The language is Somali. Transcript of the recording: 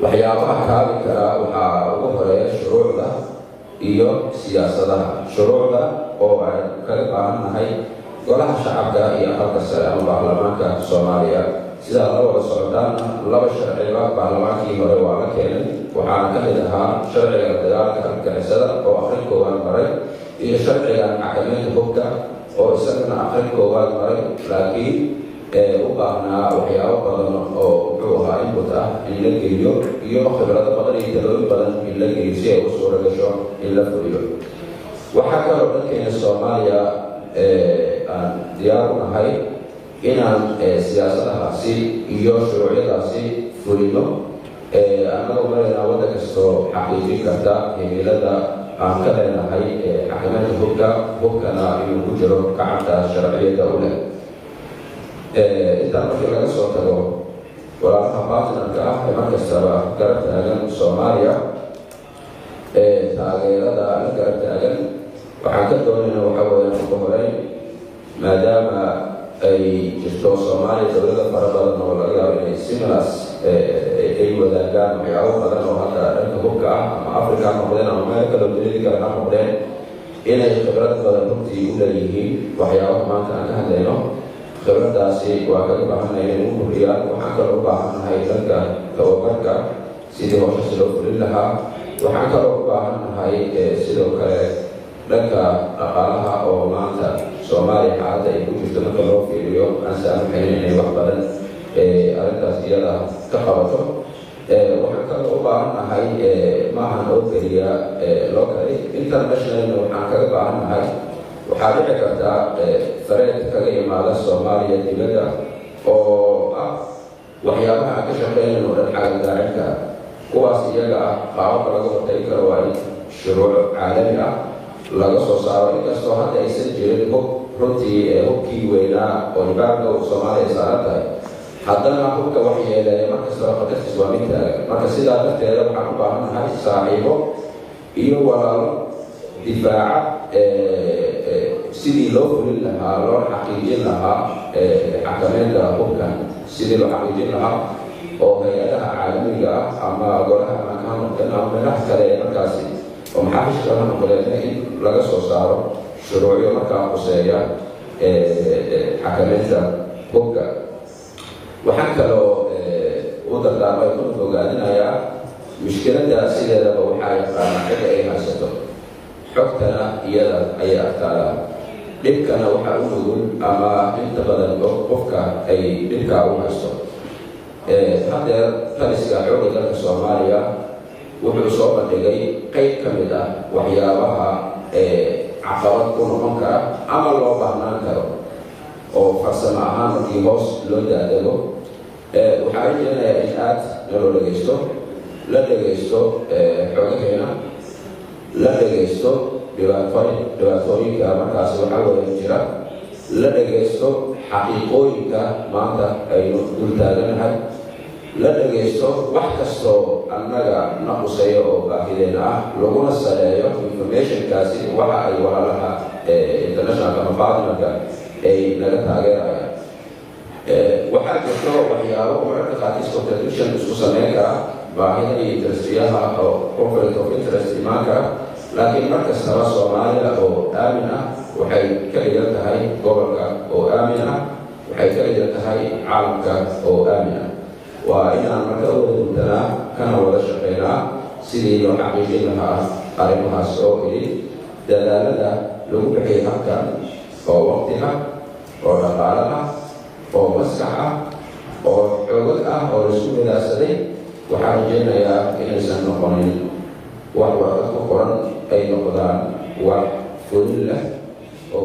waxyaabaha kaabi kara waxaa ugu horeeya shuruucda iyo siyaasadaha. Shuruucda oo ay kaga baahannahay golaha shacabka iyo aqalka sare ama baarlamaanka Soomaaliya. sidaa la wada socotaana 2 sharciba baarlamaankii hore waa la keenay, waxaana ka mid ahaa sharciga dagaalka argagixisada oo akhrin koowaad maray iyo sharciga xakamaynta hubka oo isagana akhrin koowaad maray, laakiin u baahnaa waxyaabo badan oo wuxuu ahaa input ah in la geeyo iyo khibrado badan iyo talooyin badan in la geeyo si ay u suura gasho in la fuliyo. waxaa kaloo dhankeena Soomaaliya aan diyaar u nahay inaan siyaasadahaasi iyo shuruucyadaasi fulino annagoo marayna waddan kastoo xaqiijin karta himilada aan ka leenahay xakamaynta hubkana inuu ku jiro gacanta sharciyada u leh. intaa markii laga soo tago walaalaha baatnarka ah ee markastaba garab taagan Soomaaliya, taageerada la garab taagan waxaan ka doonayna waxa weeyaan ugu horeyn, maadaama ay jirto Soomaaliya dowlado fara badan oo laga yaabo inay similas ay wadaagaan waxyaabo badan oo hadda dhanka hubka ah ama Afrika ha noqdeen ama meel kaloo dunida kale ha noqdeen, inay khibrad badan runtii u leeyihiin waxyaabaha maanta aan ka hadlayno. khibradaasi waa kaga baahannahay inay u kordhiyaan. waxaan kaloo u baahannahay dhanka tababarka sidii howshaasi loo fulin lahaa. waxaan kaloo u baahannahay sidoo kale dhanka dhaqaalaha oo maanta Soomaaliya xaaladda ay ku jirto marka loo fiiriyo aan saamaxayn inay wax badan arrintaas iyada ka qabato. waxaan kaloo u baahannahay maahan oo keliya locally, internationalna waxaan kaga baahannahay. waxaa dhici karta fareed kaga imaada Soomaaliya dibadda oo ah waxyaabaha aan ka shaqeynayno dhan xagaldaacinka, kuwaas iyaga ah qaababka laga hortagi karo waa in shuruuc caalami ah laga soo saaro. inkastoo hadda aysan jirin runtii hubkii weynaa oo nibaabka Soomaaliya saaran tahay, haddana hubka wax yeeleeya markastaba qadartiis waa mid taagan. marka sidaa darteeda waxaan u baahannahay saaxiibo iyo walaalo difaaca sidii loo fulin lahaa, loo xaqiijin lahaa xakamaynta hubkan, sidii loo xaqiijin lahaa oo hay-adaha caalamiga ah ama golaha ammaanka ha noqdeen ama meelaha kale ee markaasi oo maxaafiishka ha noqdeen in laga soo saaro shuruucyo markaa quseeya xakamaynta hubka. waxaan kaloo u dardaarmay kuna fogaadinayaa mushkiladda sideedaba waxaa yaqaanaa cidda ay haysato, xogtana iyada ayay arkaadaan. dhibkana waxaa u nugul ama inta badan qofka ay dhibkaa u haysto. haddeer taliska xoogga dalka Soomaaliya wuxuu soo bandhigay qayb ka mid ah waxyaabaha caqabad ku noqon kara ama loo baahnaan karo oo farsamo ahaan markii hoos loo daadego. waxaa rajeynayaa in aad naloo la dhegaysto xoogaheena, la dhegaysto dhibaatooyinka markaas waxaa weeyan jira, la dhegaysto xaqiiqooyinka maanta aynu dul taaganahay, la dhegaysto wax kastoo annaga na quseeyo oo baahideena ah, laguna saleeyo informationkaasi waxa ay walaalaha internationalka ama partnerka ay naga taageerayaan. waxaa jirto waxyaabo mararka qaarkiis contradiction isku sameyn kara, baahida iyo interestiyaha oo conflict of interest imaan kara, laakiin markastaba Soomaalida oo aamin ah waxay ka dhigan tahay gobolka oo aamin ah, waxay ka dhigan tahay caalamka oo aamin ah. waa inaan marka u wada duntanaa kana wada shaqeynaa sidii loo xaqiijin lahaa arrimahaas oo idin dadaalada lagu bixiyay halkan oo waqti ah oo dhaqaale ah oo maskax ah oo xoogag ah oo laisku midaadsaday. waxaan rajeynayaa inaysan noqonin wax warqad ku qoran, ay noqdaan wax fulin leh oo